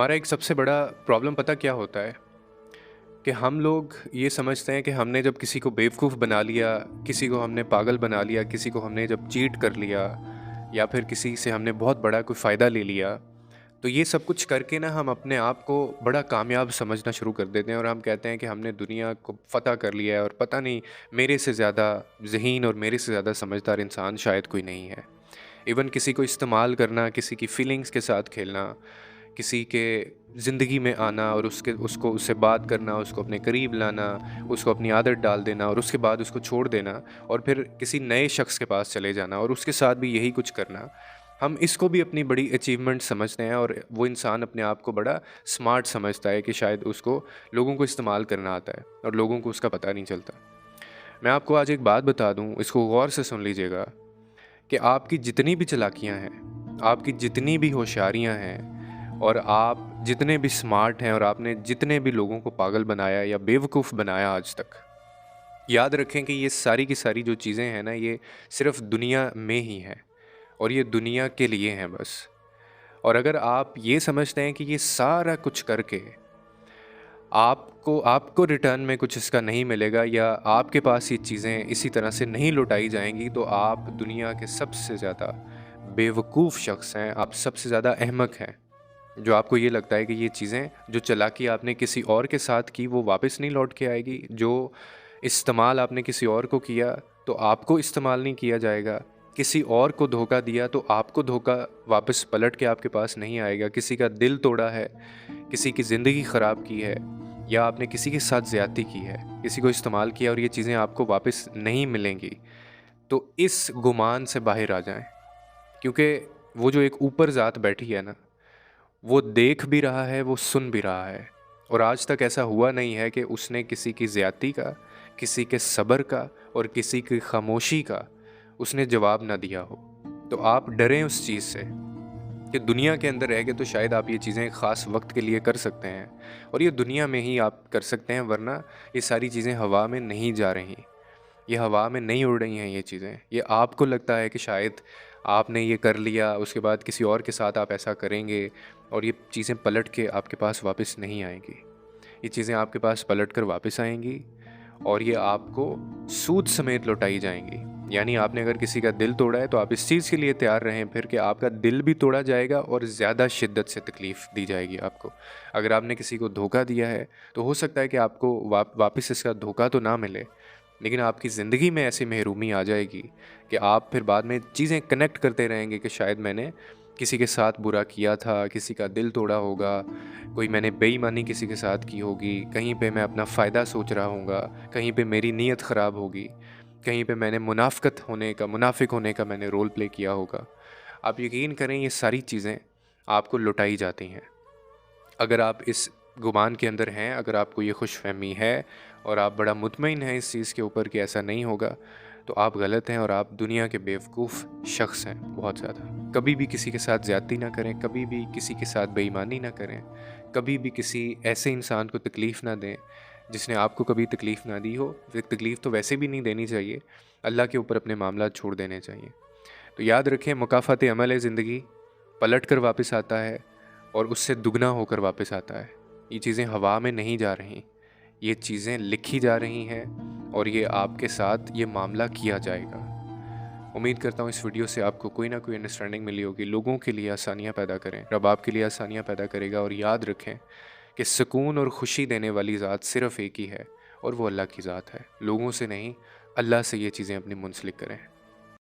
हमारा एक सबसे बड़ा प्रॉब्लम पता क्या होता है कि हम लोग ये समझते हैं कि हमने जब किसी को बेवकूफ़ बना लिया, किसी को हमने पागल बना लिया, किसी को हमने जब चीट कर लिया या फिर किसी से हमने बहुत बड़ा कोई फ़ायदा ले लिया, तो ये सब कुछ करके ना हम अपने आप को बड़ा कामयाब समझना शुरू कर देते हैं और हम कहते हैं कि हमने दुनिया को फ़तह कर लिया है और पता नहीं मेरे से ज़्यादा ज़हीन और मेरे से ज़्यादा समझदार इंसान शायद कोई नहीं है। इवन किसी को इस्तेमाल करना, किसी की फीलिंग्स के साथ खेलना, किसी के ज़िंदगी में आना और उसको उससे बात करना, उसको अपने करीब लाना, उसको अपनी आदत डाल देना और उसके बाद उसको छोड़ देना और फिर किसी नए शख्स के पास चले जाना और उसके साथ भी यही कुछ करना। हम इसको भी अपनी बड़ी अचीवमेंट समझते हैं और वो इंसान अपने आप को बड़ा स्मार्ट समझता है कि शायद उसको लोगों को इस्तेमाल करना आता है और लोगों को उसका पता नहीं चलता। मैं आपको आज एक बात बता दूँ, इसको गौर से सुन लीजिएगा कि आपकी जितनी भी चालाकियाँ हैं, आपकी जितनी भी होशियारियाँ हैं और आप जितने भी स्मार्ट हैं और आपने जितने भी लोगों को पागल बनाया या बेवकूफ़ बनाया आज तक, याद रखें कि ये सारी की सारी जो चीज़ें हैं ना, ये सिर्फ़ दुनिया में ही हैं और ये दुनिया के लिए हैं बस। और अगर आप ये समझते हैं कि ये सारा कुछ करके आपको आपको रिटर्न में कुछ इसका नहीं मिलेगा या आपके पास ये चीज़ें इसी तरह से नहीं लौटाई जाएँगी, तो आप दुनिया के सबसे ज़्यादा बेवकूफ़ शख़्स हैं, आप सबसे ज़्यादा अहमक हैं। जो आपको ये लगता है कि ये चीज़ें जो चालाकी आपने किसी और के साथ की वो वापस नहीं लौट के आएगी, जो इस्तेमाल आपने किसी और को किया तो आपको इस्तेमाल नहीं किया जाएगा, किसी और को धोखा दिया तो आपको धोखा वापस पलट के आपके पास नहीं आएगा, किसी का दिल तोड़ा है, किसी की ज़िंदगी ख़राब की है या आपने किसी के साथ ज़्यादती की है, किसी को इस्तेमाल किया और ये चीज़ें आपको वापस नहीं मिलेंगी, तो इस गुमान से बाहर आ जाएँ। क्योंकि वो जो एक ऊपर ज़ात बैठी है ना, वो देख भी रहा है, वो सुन भी रहा है और आज तक ऐसा हुआ नहीं है कि उसने किसी की ज़्यादती का, किसी के सब्र का और किसी की खामोशी का उसने जवाब ना दिया हो। तो आप डरें उस चीज़ से कि दुनिया के अंदर रह के तो शायद आप ये चीज़ें ख़ास वक़्त के लिए कर सकते हैं और ये दुनिया में ही आप कर सकते हैं, वरना ये सारी चीज़ें हवा में नहीं जा रहीं। ये हवा में नहीं उड़ रही हैं ये चीज़ें। ये आपको लगता है कि शायद आपने ये कर लिया, उसके बाद किसी और के साथ आप ऐसा करेंगे और ये चीज़ें पलट के आपके पास वापस नहीं आएँगी। ये चीज़ें आपके पास पलट कर वापस आएँगी और ये आपको सूद समेत लौटाई जाएँगी। यानी आपने अगर किसी का दिल तोड़ा है तो आप इस चीज़ के लिए तैयार रहें फिर कि आपका दिल भी तोड़ा जाएगा और ज़्यादा शिद्दत से तकलीफ़ दी जाएगी आपको। अगर आपने किसी को धोखा दिया है तो हो सकता है कि आपको वापस इसका धोखा तो ना मिले, लेकिन आपकी ज़िंदगी में ऐसी महरूमी आ जाएगी कि आप फिर बाद में चीज़ें कनेक्ट करते रहेंगे कि शायद मैंने किसी के साथ बुरा किया था, किसी का दिल तोड़ा होगा, कोई मैंने बेईमानी किसी के साथ की होगी, कहीं पे मैं अपना फ़ायदा सोच रहा हूँगा, कहीं पे मेरी नीयत ख़राब होगी, कहीं पे मैंने मुनाफ़िक होने का मैंने रोल प्ले किया होगा। आप यकीन करें ये सारी चीज़ें आपको लुटाई जाती हैं। अगर आप इस गुमान के अंदर हैं, अगर आपको ये खुशफ़हमी है और आप बड़ा मुतमईन हैं इस चीज़ के ऊपर कि ऐसा नहीं होगा, तो आप गलत हैं और आप दुनिया के बेवकूफ़ शख़्स हैं बहुत ज़्यादा। कभी भी किसी के साथ ज़्यादती ना करें, कभी भी किसी के साथ बेईमानी ना करें, कभी भी किसी ऐसे इंसान को तकलीफ़ ना दें, जिसने आपको कभी तकलीफ़ ना दी हो। तकलीफ़ तो वैसे भी नहीं देनी चाहिए, अल्लाह के ऊपर अपने मामलात छोड़ देने चाहिए। तो याद रखें, मुकाफ़ात अमल है ज़िंदगी, पलट कर वापस आता है और उससे दुगना होकर वापस आता है। ये चीज़ें हवा में नहीं जा रहीं, ये चीज़ें लिखी जा रही हैं और ये आपके साथ ये मामला किया जाएगा। उम्मीद करता हूँ इस वीडियो से आपको कोई ना कोई अंडरस्टैंडिंग मिली होगी। लोगों के लिए आसानियाँ पैदा करें, रब आपके लिए आसानियाँ पैदा करेगा और याद रखें कि सुकून और खुशी देने वाली ज़ात सिर्फ़ एक ही है और वो अल्लाह की ज़ात है। लोगों से नहीं, अल्लाह से ये चीज़ें अपनी मुंसलिक करें।